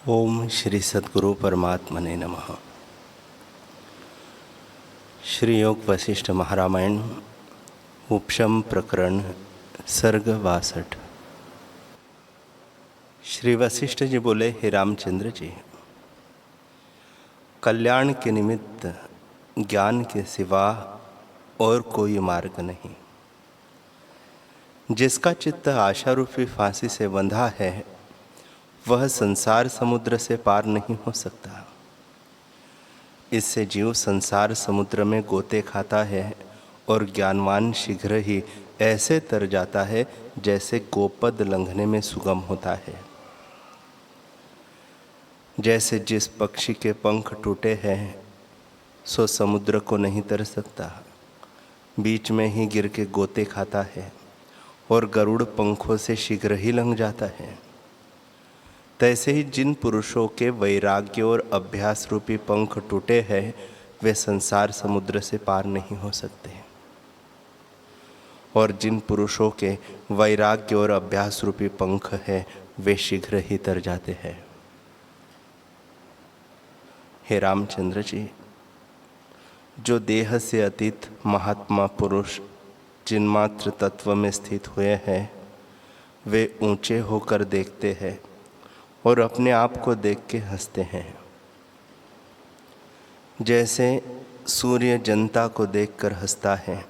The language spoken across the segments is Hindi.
ओम श्री सद्गुरु परमात्मने नमः। श्री योग वशिष्ठ महारामायण उपशम प्रकरण सर्ग 62। श्री वशिष्ठ जी बोले, हे रामचंद्र जी, कल्याण के निमित्त ज्ञान के सिवा और कोई मार्ग नहीं। जिसका चित्त आशा रूपी फांसी से बंधा है वह संसार समुद्र से पार नहीं हो सकता। इससे जीव संसार समुद्र में गोते खाता है और ज्ञानवान शीघ्र ही ऐसे तर जाता है जैसे गोपद लंघने में सुगम होता है। जैसे जिस पक्षी के पंख टूटे हैं सो समुद्र को नहीं तर सकता, बीच में ही गिर के गोते खाता है और गरुड़ पंखों से शीघ्र ही लंघ जाता है। तैसे ही जिन पुरुषों के वैराग्य और अभ्यास रूपी पंख टूटे हैं वे संसार समुद्र से पार नहीं हो सकते, और जिन पुरुषों के वैराग्य और अभ्यास रूपी पंख है वे शीघ्र ही तर जाते हैं। हे रामचंद्र जी, जो देह से अतीत महात्मा पुरुष चिन्मात्र तत्व में स्थित हुए हैं वे ऊंचे होकर देखते हैं और अपने आप को देख के हंसते हैं। जैसे सूर्य जनता को देखकर हंसता है,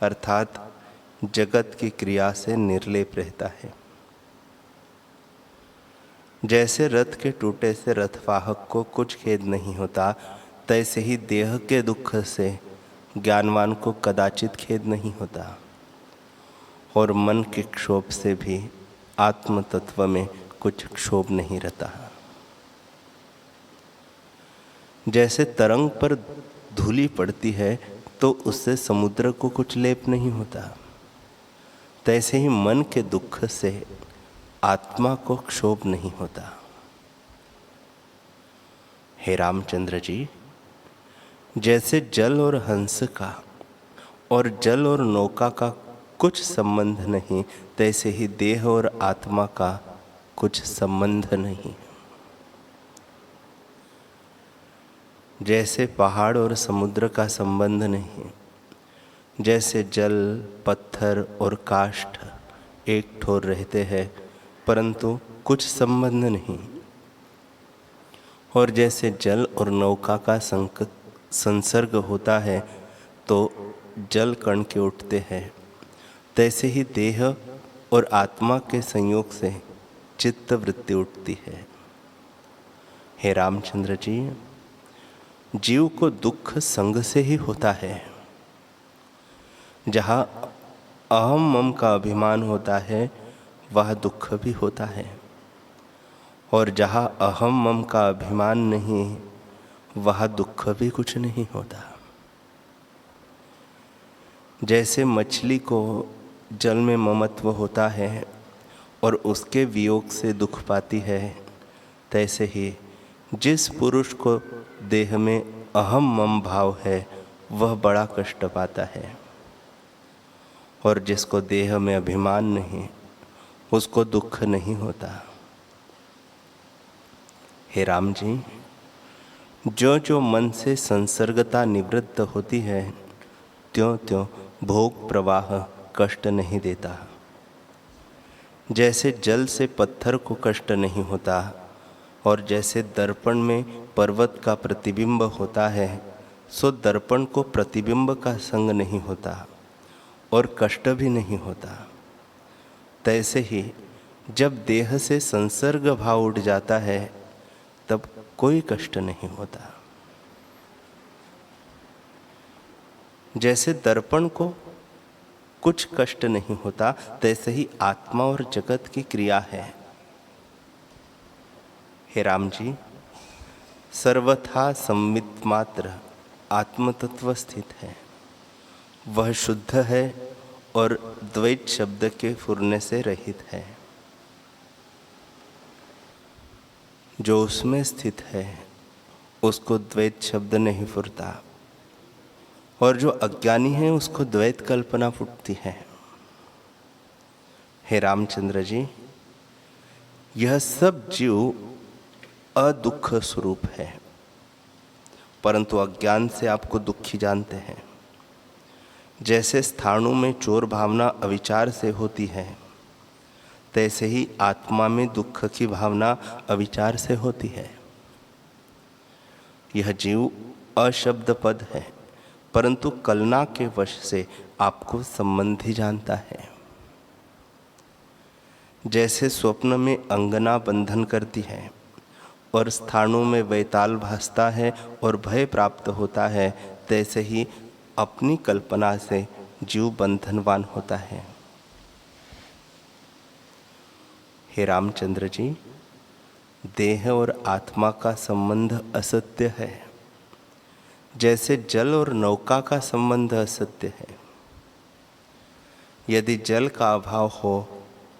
अर्थात जगत की क्रिया से निर्लेप रहता है। जैसे रथ के टूटे से रथवाहक को कुछ खेद नहीं होता, तैसे ही देह के दुख से ज्ञानवान को कदाचित खेद नहीं होता, और मन के क्षोभ से भी आत्म तत्व में कुछ क्षोभ नहीं रहता। जैसे तरंग पर धूली पड़ती है तो उससे समुद्र को कुछ लेप नहीं होता, तैसे ही मन के दुख से आत्मा को क्षोभ नहीं होता। हे रामचंद्र जी, जैसे जल और हंस का और जल और नौका का कुछ संबंध नहीं, तैसे ही देह और आत्मा का कुछ संबंध नहीं। जैसे पहाड़ और समुद्र का संबंध नहीं, जैसे जल, पत्थर और काष्ठ एक ठोर रहते हैं परंतु कुछ संबंध नहीं, और जैसे जल और नौका का संसर्ग होता है तो जल कण के उठते हैं, तैसे ही देह और आत्मा के संयोग से चित्त वृत्ति उठती है। हे रामचंद्र जी, जीव को दुख संग से ही होता है। जहाँ अहम मम का अभिमान होता है वह दुख भी होता है, और जहाँ अहम मम का अभिमान नहीं वह दुख भी कुछ नहीं होता। जैसे मछली को जल में ममत्व होता है और उसके वियोग से दुख पाती है, तैसे ही जिस पुरुष को देह में अहम मम भाव है वह बड़ा कष्ट पाता है, और जिसको देह में अभिमान नहीं उसको दुख नहीं होता। हे राम जी, जो जो मन से संसर्गता निवृत्त होती है त्यों त्यों भोग प्रवाह कष्ट नहीं देता। जैसे जल से पत्थर को कष्ट नहीं होता, और जैसे दर्पण में पर्वत का प्रतिबिंब होता है सो दर्पण को प्रतिबिंब का संग नहीं होता और कष्ट भी नहीं होता, तैसे ही जब देह से संसर्ग भाव उठ जाता है तब कोई कष्ट नहीं होता। जैसे दर्पण को कुछ कष्ट नहीं होता, तैसे ही आत्मा और जगत की क्रिया है। हे राम जी, सर्वथा संवित मात्र आत्म तत्व स्थित है। वह शुद्ध है और द्वैत शब्द के फुरने से रहित है। जो उसमें स्थित है उसको द्वैत शब्द नहीं फुरता, और जो अज्ञानी है उसको द्वैत कल्पना फूटती है। हे रामचंद्र जी, यह सब जीव अदुख स्वरूप है, परंतु अज्ञान से आपको दुखी जानते हैं। जैसे स्थाणु में चोर भावना अविचार से होती है, तैसे ही आत्मा में दुख की भावना अविचार से होती है। यह जीव अशब्द पद है, परंतु कलना के वश से आपको संबंधी जानता है। जैसे स्वप्न में अंगना बंधन करती है और स्थानों में वैताल भासता है और भय प्राप्त होता है, तैसे ही अपनी कल्पना से जीव बंधनवान होता है। हे रामचंद्र जी, देह और आत्मा का संबंध असत्य है, जैसे जल और नौका का संबंध असत्य है। यदि जल का अभाव हो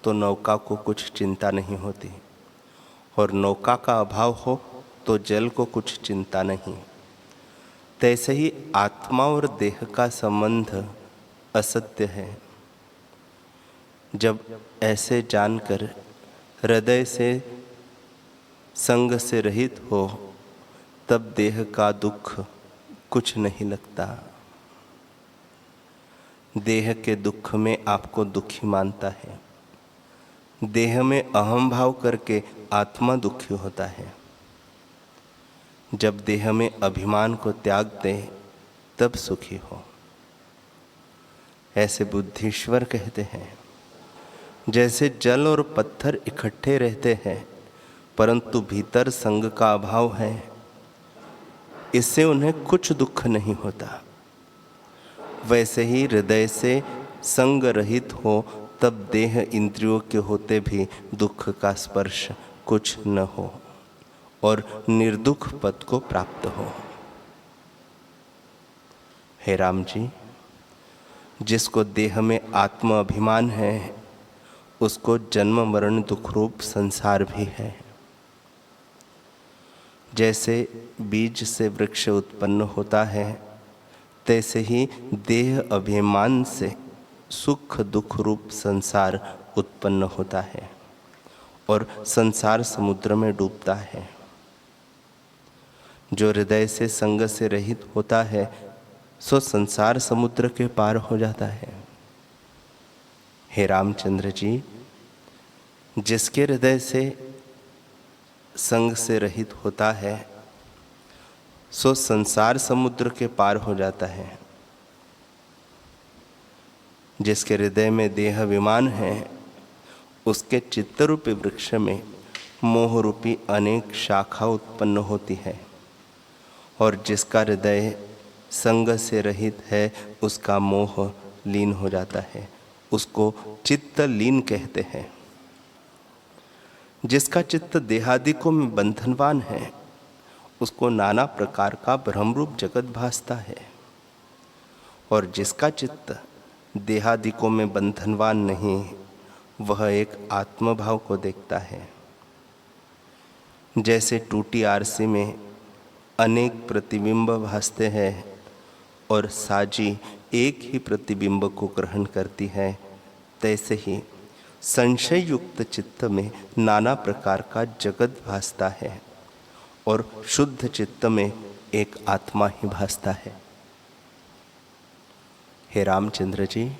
तो नौका को कुछ चिंता नहीं होती, और नौका का अभाव हो तो जल को कुछ चिंता नहीं। तैसे ही आत्मा और देह का संबंध असत्य है। जब ऐसे जानकर हृदय से संग से रहित हो, तब देह का दुख कुछ नहीं लगता। देह के दुख में आपको दुखी मानता है। देह में अहम भाव करके आत्मा दुखी होता है। जब देह में अभिमान को त्याग दे, तब सुखी हो। ऐसे बुद्धिश्वर कहते हैं, जैसे जल और पत्थर इकट्ठे रहते हैं, परंतु भीतर संग का अभाव है, इससे उन्हें कुछ दुख नहीं होता। वैसे ही हृदय से संग रहित हो, तब देह इंद्रियों के होते भी दुख का स्पर्श कुछ न हो और निर्दुख पद को प्राप्त हो। हे राम जी, जिसको देह में आत्म अभिमान है, उसको जन्म मरण दुख रूप संसार भी है। जैसे बीज से वृक्ष उत्पन्न होता है, तैसे ही देह अभिमान से सुख दुख रूप संसार उत्पन्न होता है और संसार समुद्र में डूबता है। जो हृदय से संग से रहित होता है, सो संसार समुद्र के पार हो जाता है। हे रामचंद्र जी, जिसके हृदय से संग से रहित होता है, सो संसार समुद्र के पार हो जाता है। जिसके हृदय में देह विमान है, उसके चित्त रूपी वृक्ष में मोह रूपी अनेक शाखा उत्पन्न होती है, और जिसका हृदय संग से रहित है, उसका मोह लीन हो जाता है। उसको चित्त लीन कहते हैं। जिसका चित्त देहादिकों में बंधनवान है, उसको नाना प्रकार का भ्रमरूप जगत भासता है, और जिसका चित्त देहादिकों में बंधनवान नहीं, वह एक आत्मभाव को देखता है। जैसे टूटी आरसी में अनेक प्रतिबिंब भासते हैं और साजी एक ही प्रतिबिंब को ग्रहण करती है, तैसे ही संशय युक्त चित्त में नाना प्रकार का जगत भासता है और शुद्ध चित्त में एक आत्मा ही भासता है। हे रामचंद्र जी,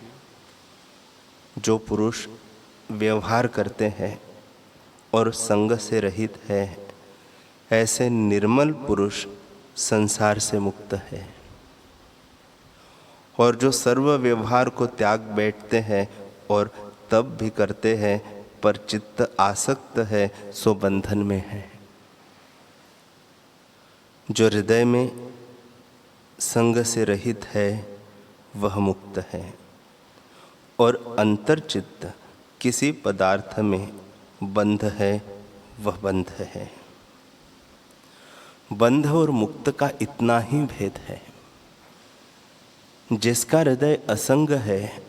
जो पुरुष व्यवहार करते हैं और संग से रहित है, ऐसे निर्मल पुरुष संसार से मुक्त है। और जो सर्व व्यवहार को त्याग बैठते हैं और तब भी करते हैं, पर चित्त आसक्त है, सो बंधन में है। जो हृदय में संग से रहित है, वह मुक्त है, और अंतर्चित्त किसी पदार्थ में बंध है, वह बंध है। बंध और मुक्त का इतना ही भेद है। जिसका हृदय असंग है,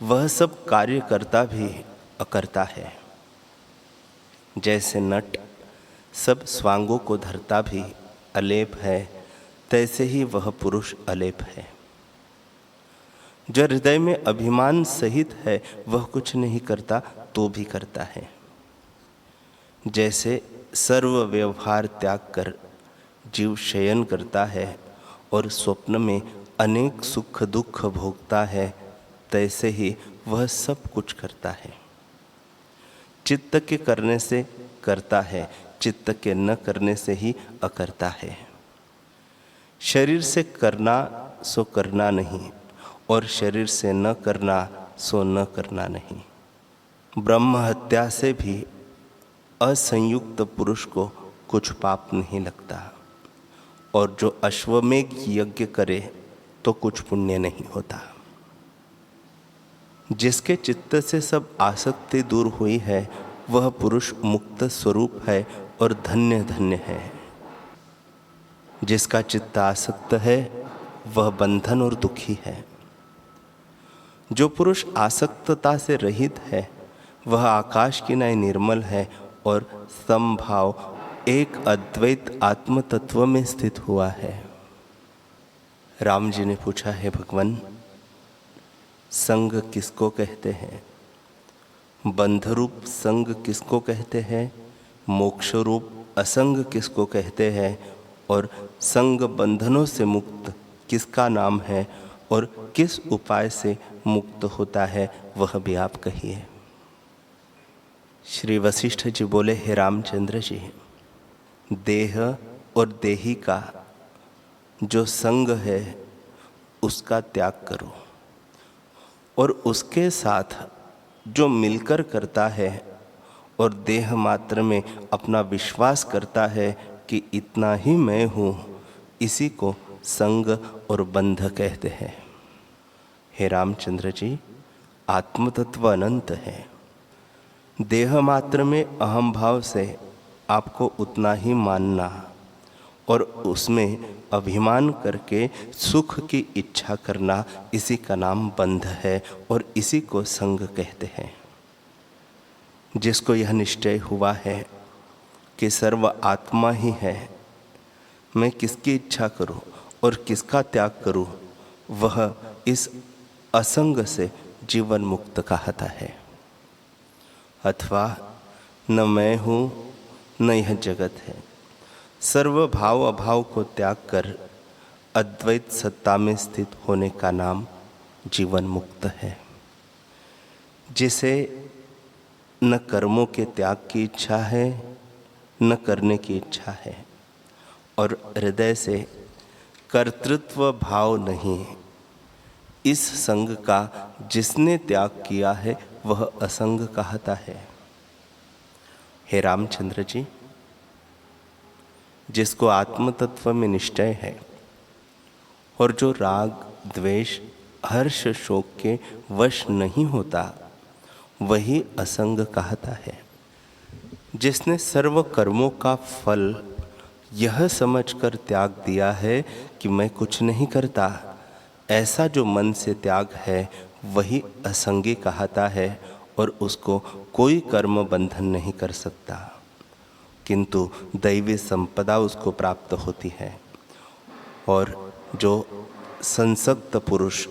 वह सब कार्य करता भी अकर्ता है। जैसे नट सब स्वांगों को धरता भी अलेप है, तैसे ही वह पुरुष अलेप है। जो हृदय में अभिमान सहित है, वह कुछ नहीं करता तो भी करता है। जैसे सर्व व्यवहार त्याग कर जीव शयन करता है और स्वप्न में अनेक सुख दुख भोगता है, तैसे ही वह सब कुछ करता है। चित्त के करने से करता है, चित्त के न करने से ही अकर्ता है। शरीर से करना सो करना नहीं, और शरीर से न करना सो न करना नहीं। ब्रह्म हत्या से भी असंयुक्त पुरुष को कुछ पाप नहीं लगता, और जो अश्वमेघ यज्ञ करे तो कुछ पुण्य नहीं होता। जिसके चित्त से सब आसक्ति दूर हुई है वह पुरुष मुक्त स्वरूप है और धन्य धन्य है। जिसका चित्त आसक्त है वह बंधन और दुखी है। जो पुरुष आसक्तता से रहित है वह आकाश की नाई निर्मल है और समभाव एक अद्वैत आत्म तत्व में स्थित हुआ है। राम जी ने पूछा है, भगवान संग किसको कहते हैं? बंध रूप संग किसको कहते हैं? मोक्ष रूप असंग किसको कहते हैं? और संग बंधनों से मुक्त किसका नाम है और किस उपाय से मुक्त होता है, वह भी आप कहिए। श्री वशिष्ठ जी बोले, हे रामचंद्र जी, देह और देही का जो संग है उसका त्याग करो, और उसके साथ जो मिलकर करता है और देह मात्र में अपना विश्वास करता है कि इतना ही मैं हूँ, इसी को संग और बंध कहते हैं। हे रामचंद्र जी, आत्म तत्व अनंत है। देह मात्र में अहम भाव से आपको उतना ही मानना और उसमें अभिमान करके सुख की इच्छा करना, इसी का नाम बंध है और इसी को संग कहते हैं। जिसको यह निश्चय हुआ है कि सर्व आत्मा ही है, मैं किसकी इच्छा करूं और किसका त्याग करूं, वह इस असंग से जीवन मुक्त कहता है। अथवा न मैं हूँ न यह जगत है, सर्व भाव अभाव को त्याग कर अद्वैत सत्ता में स्थित होने का नाम जीवन मुक्त है। जिसे न कर्मों के त्याग की इच्छा है न करने की इच्छा है, और हृदय से कर्तृत्व भाव नहीं, इस संग का जिसने त्याग किया है वह असंग कहता है। हे रामचंद्र जी, जिसको आत्म तत्व में निश्चय है और जो राग द्वेष हर्ष शोक के वश नहीं होता, वही असंग कहता है। जिसने सर्व कर्मों का फल यह समझकर त्याग दिया है कि मैं कुछ नहीं करता, ऐसा जो मन से त्याग है वही असंगी कहता है, और उसको कोई कर्म बंधन नहीं कर सकता, किंतु दैवी संपदा उसको प्राप्त होती है। और जो संसक्त पुरुष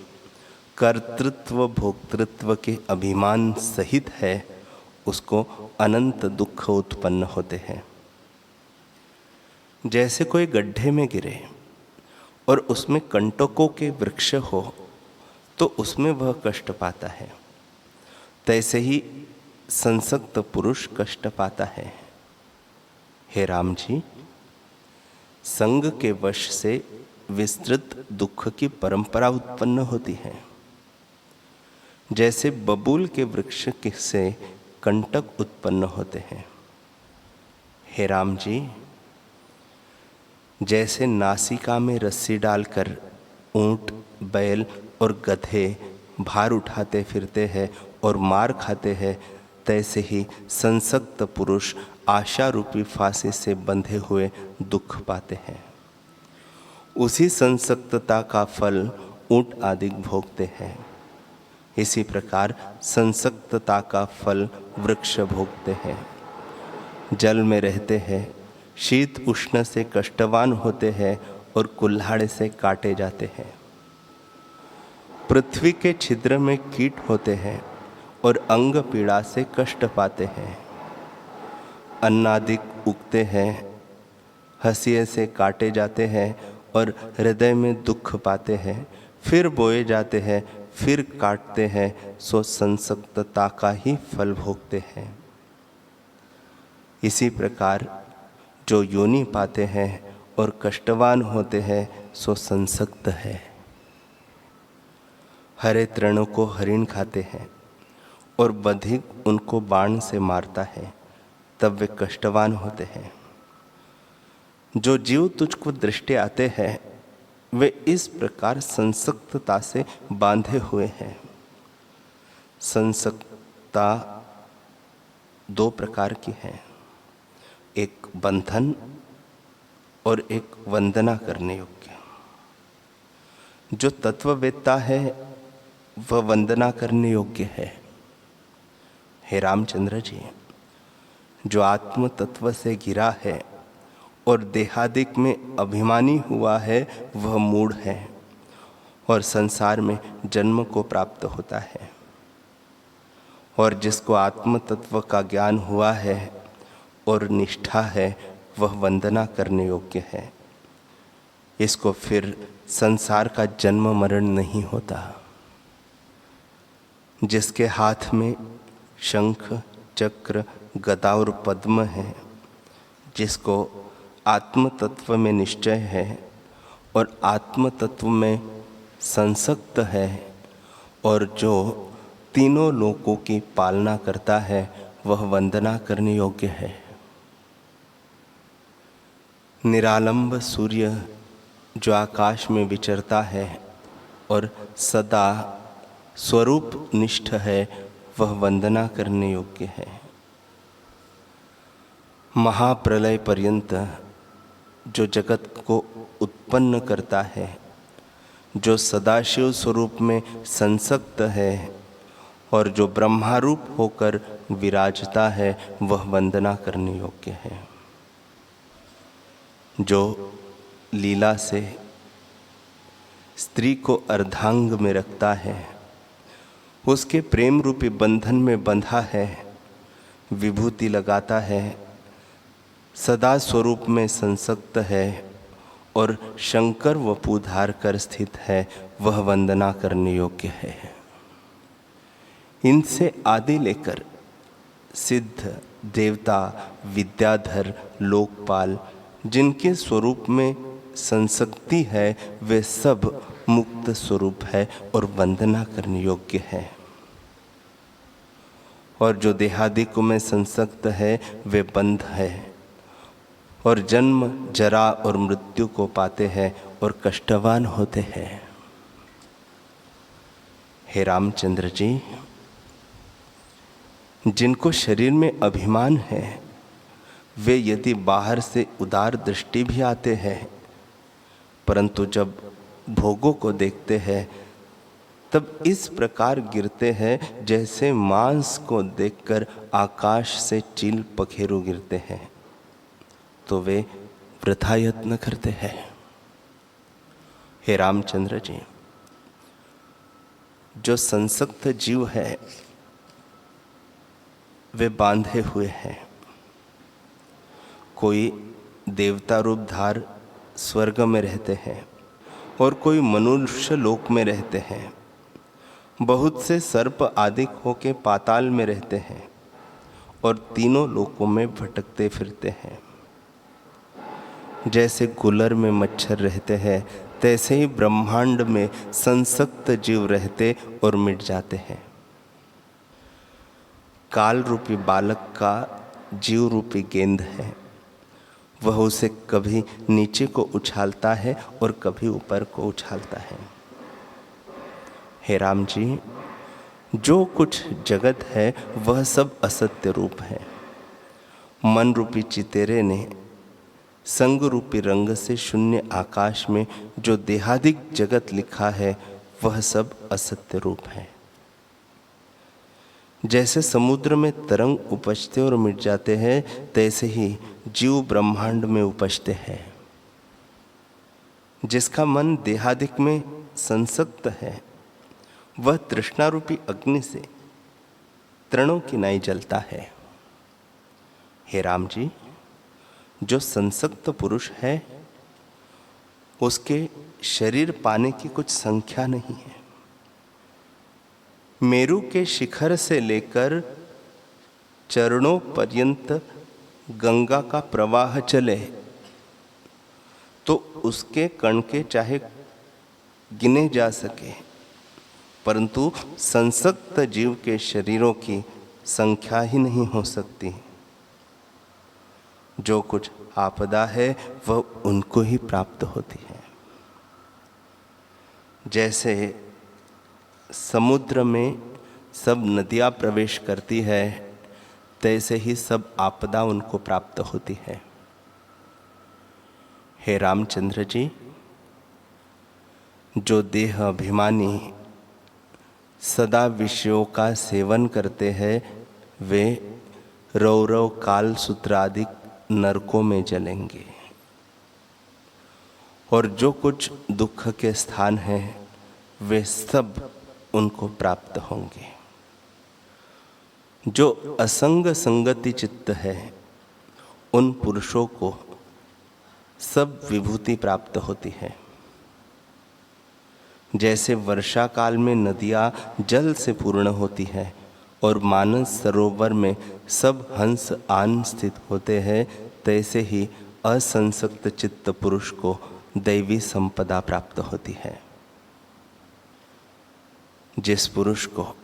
कर्तृत्व भोक्तृत्व के अभिमान सहित है, उसको अनंत दुख उत्पन्न होते हैं। जैसे कोई गड्ढे में गिरे और उसमें कंटकों के वृक्ष हो तो उसमें वह कष्ट पाता है, तैसे ही संसक्त पुरुष कष्ट पाता है। हे राम जी, संग के वश से विस्तृत दुख की परंपरा उत्पन्न होती है। जैसे बबूल के वृक्ष से कंटक उत्पन्न होते हैं। हे राम जी, जैसे नासिका में रस्सी डालकर ऊंट, बैल और गधे भार उठाते फिरते हैं और मार खाते हैं, तैसे ही संसक्त पुरुष आशा रूपी फांसी से बंधे हुए दुख पाते हैं। उसी संसक्तता का फल ऊंट आदि भोगते हैं। इसी प्रकार संसक्तता का फल वृक्ष भोगते हैं। जल में रहते हैं, शीत उष्ण से कष्टवान होते हैं और कुल्हाड़े से काटे जाते हैं। पृथ्वी के छिद्र में कीट होते हैं और अंग पीड़ा से कष्ट पाते हैं। अन्नादिक उगते हैं, हंसिए से काटे जाते हैं और हृदय में दुख पाते हैं, फिर बोए जाते हैं, फिर काटते हैं, सो संसक्तता का ही फल भोगते हैं। इसी प्रकार जो योनि पाते हैं और कष्टवान होते हैं, सो संसक्त है। हरे तृणों को हरिण खाते हैं और बधिक उनको बाण से मारता है, तब वे कष्टवान होते हैं। जो जीव तुझको दृष्टि आते हैं, वे इस प्रकार संसक्तता से बांधे हुए हैं। संसक्तता दो प्रकार की है, एक बंधन और एक वंदना करने योग्य। जो तत्ववेत्ता है वह वंदना करने योग्य है। हे रामचंद्र जी, जो आत्म तत्व से घिरा है और देहादिक में अभिमानी हुआ है, वह मूढ़ है और संसार में जन्म को प्राप्त होता है। और जिसको आत्म तत्व का ज्ञान हुआ है और निष्ठा है, वह वंदना करने योग्य है। इसको फिर संसार का जन्म मरण नहीं होता। जिसके हाथ में शंख, चक्र, गदा और पद्म है, जिसको आत्म तत्व में निश्चय है और आत्म तत्व में संसक्त है और जो तीनों लोकों की पालना करता है, वह वंदना करने योग्य है। निरालंब सूर्य जो आकाश में विचरता है और सदा स्वरूप निष्ठ है, वह वंदना करने योग्य है। महाप्रलय पर्यंत जो जगत को उत्पन्न करता है, जो सदाशिव स्वरूप में संसक्त है और जो ब्रह्मारूप होकर विराजता है, वह वंदना करने योग्य है। जो लीला से स्त्री को अर्धांग में रखता है, उसके प्रेम रूपी बंधन में बंधा है, विभूति लगाता है, सदा स्वरूप में संसक्त है और शंकर वपु धार कर स्थित है, वह वंदना करने योग्य है। इनसे आदि लेकर सिद्ध, देवता, विद्याधर, लोकपाल जिनके स्वरूप में संसक्ति है, वे सब मुक्त स्वरूप है और वंदना करने योग्य है। और जो देहादिकों में संसक्त है, वे बंध है और जन्म, जरा और मृत्यु को पाते हैं और कष्टवान होते हैं। हे रामचंद्र जी, जिनको शरीर में अभिमान है, वे यदि बाहर से उदार दृष्टि भी आते हैं, परंतु जब भोगों को देखते हैं, तब इस प्रकार गिरते हैं जैसे मांस को देखकर आकाश से चील पखेरु गिरते हैं, तो वे वृथा यत्न करते हैं। हे रामचंद्र जी, जो संसक्त जीव है, वे बांधे हुए हैं। कोई देवता रूप धार स्वर्ग में रहते हैं और कोई मनुष्य लोक में रहते हैं। बहुत से सर्प आदि होके पाताल में रहते हैं और तीनों लोकों में भटकते फिरते हैं। जैसे गुलर में मच्छर रहते हैं, तैसे ही ब्रह्मांड में संसक्त जीव रहते और मिट जाते हैं। काल रूपी बालक का जीव रूपी गेंद है, वह उसे कभी नीचे को उछालता है और कभी ऊपर को उछालता है। हे राम जी, जो कुछ जगत है वह सब असत्य रूप है। मन रूपी चितेरे ने संग रूपी रंग से शून्य आकाश में जो देहादिक जगत लिखा है, वह सब असत्य रूप है। जैसे समुद्र में तरंग उपजते और मिट जाते हैं, तैसे ही जीव ब्रह्मांड में उपजते हैं। जिसका मन देहादिक में संसक्त है, वह तृष्णा रूपी अग्नि से तृणों की नाई जलता है। हे राम जी, जो संसक्त पुरुष है उसके शरीर पाने की कुछ संख्या नहीं है। मेरु के शिखर से लेकर चरणों पर्यंत गंगा का प्रवाह चले तो उसके कण के चाहे गिने जा सके, परंतु संसक्त जीव के शरीरों की संख्या ही नहीं हो सकती। जो कुछ आपदा है वह उनको ही प्राप्त होती है। जैसे समुद्र में सब नदियाँ प्रवेश करती है, तैसे ही सब आपदा उनको प्राप्त होती है। हे रामचंद्र जी, जो देह अभिमानी सदा विषयों का सेवन करते हैं वे रौरव काल सूत्रादि नरकों में जलेंगे, और जो कुछ दुख के स्थान हैं वे सब उनको प्राप्त होंगे। जो असंग संगति चित्त है उन पुरुषों को सब विभूति प्राप्त होती है। जैसे वर्षा काल में नदियाँ जल से पूर्ण होती है और मानस सरोवर में सब हंस आन स्थित होते हैं, तैसे ही असंसक्त चित्त पुरुष को दैवी संपदा प्राप्त होती है। जिस पुरुष को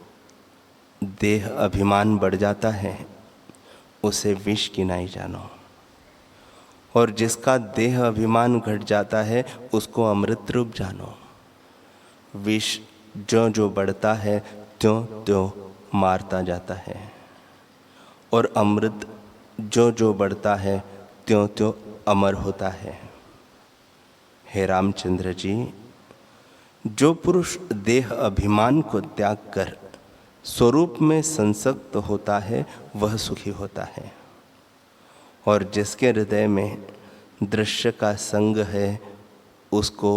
देह अभिमान बढ़ जाता है उसे विष की नाई जानो, और जिसका देह अभिमान घट जाता है उसको अमृत रूप जानो। विष जो जो बढ़ता है त्यों त्यों मारता जाता है, और अमृत जो जो बढ़ता है त्यों त्यों अमर होता है। हे रामचंद्र जी, जो पुरुष देह अभिमान को त्याग कर स्वरूप में संसक्त होता है वह सुखी होता है, और जिसके हृदय में दृश्य का संग है उसको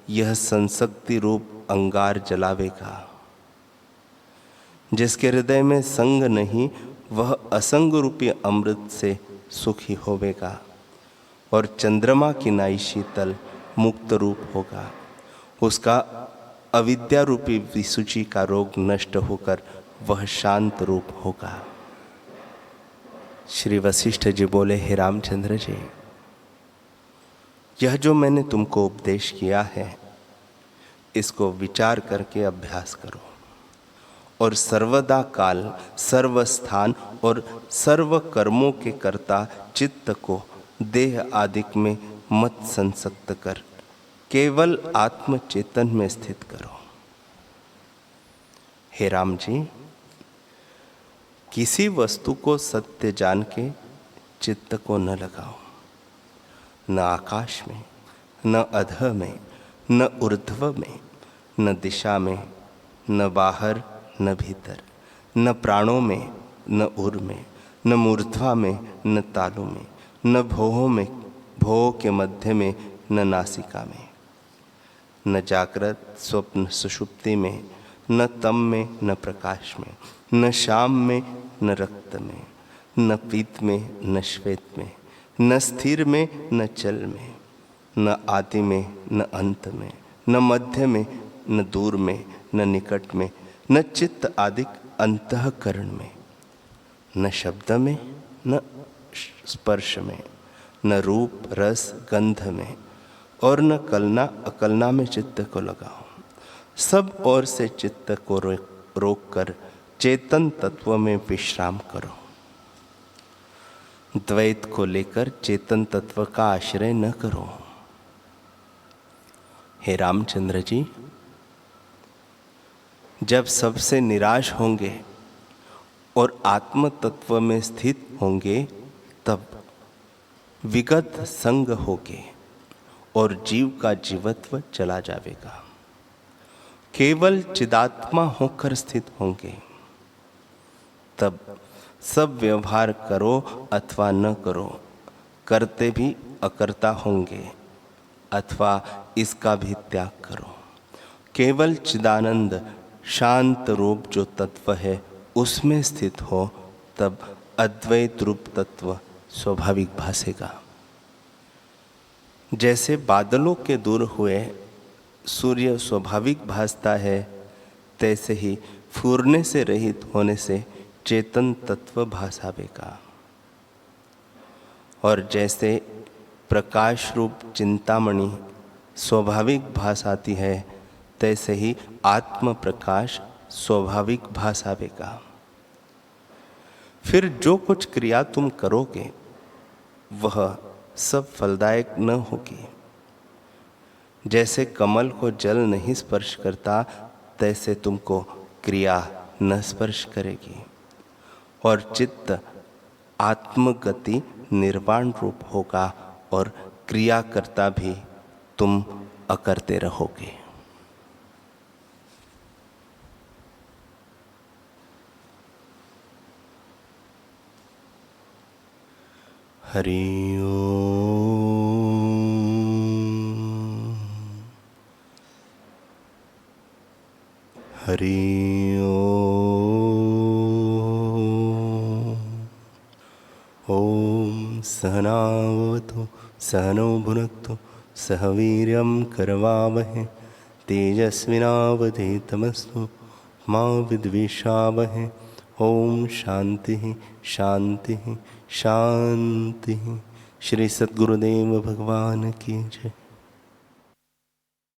यह संसक्ति रूप अंगार जलावेगा। जिसके हृदय में संग नहीं वह असंग रूपी अमृत से सुखी होवेगा, और चंद्रमा की नाई शीतल मुक्त रूप होगा। उसका अविद्या रूपी विसूचि का रोग नष्ट होकर वह शांत रूप होगा। श्री वशिष्ठ जी बोले, हे रामचंद्र जी, यह जो मैंने तुमको उपदेश किया है इसको विचार करके अभ्यास करो, और सर्वदा काल सर्व स्थान और सर्व कर्मों के कर्ता चित्त को देह आदिक में मत संसक्त कर केवल आत्म चेतन में स्थित करो। हे राम जी, किसी वस्तु को सत्य जान के चित्त को न लगाओ। न आकाश में, न अधः में, न ऊर्ध्व में, न दिशा में, न बाहर न भीतर, न प्राणों में, न उर में, न मूर्ध्वा में, न तालु में, न भोहों में, भोहों के मध्य में, न नासिका में, न जागृत स्वप्न सुषुप्ति में, न तम में, न प्रकाश में, न श्याम में, न रक्त में, न पीत में, न श्वेत में, न स्थिर में, न चल में, न आदि में, न अंत में, न मध्य में, न दूर में, न निकट में, न चित्त आदिक अंतःकरण में, न शब्द में, न स्पर्श में, न रूप रस गंध में, और न कलना अकलना में चित्त को लगाओ। सब ओर से चित्त को रोक कर चेतन तत्व में विश्राम करो। द्वैत को लेकर चेतन तत्व का आश्रय न करो। हे रामचंद्र जी, जब सबसे निराश होंगे और आत्म तत्व में स्थित होंगे तब विगत संग होगे और जीव का जीवत्व चला जाएगा। केवल चिदात्मा होकर स्थित होंगे तब सब व्यवहार करो अथवा न करो, करते भी अकर्ता होंगे अथवा इसका भी त्याग करो। केवल चिदानंद शांत रूप जो तत्व है उसमें स्थित हो तब अद्वैत रूप तत्व स्वाभाविक भासेगा। जैसे बादलों के दूर हुए सूर्य स्वाभाविक भासता है, तैसे ही फूरने से रहित होने से चेतन तत्व भासावेगा। और जैसे प्रकाश रूप चिंतामणि स्वाभाविक भासाती है, तैसे ही आत्म प्रकाश स्वाभाविक भासावेगा। फिर जो कुछ क्रिया तुम करोगे वह सब फलदायक न होगी। जैसे कमल को जल नहीं स्पर्श करता, तैसे तुमको क्रिया न स्पर्श करेगी। और चित्त आत्मगति निर्वाण रूप होगा और क्रिया करता भी तुम अकरते रहोगे। हरि ओम, हरि ओम। ओम सहनावतु सहनौ भुनक्तु सह वीर्यं करवावहै तेजस्विनावधीतमस्तु मा विद्विषावहै। ओम शांति शांति शांति। श्री सद्गुरुदेव भगवान की जय।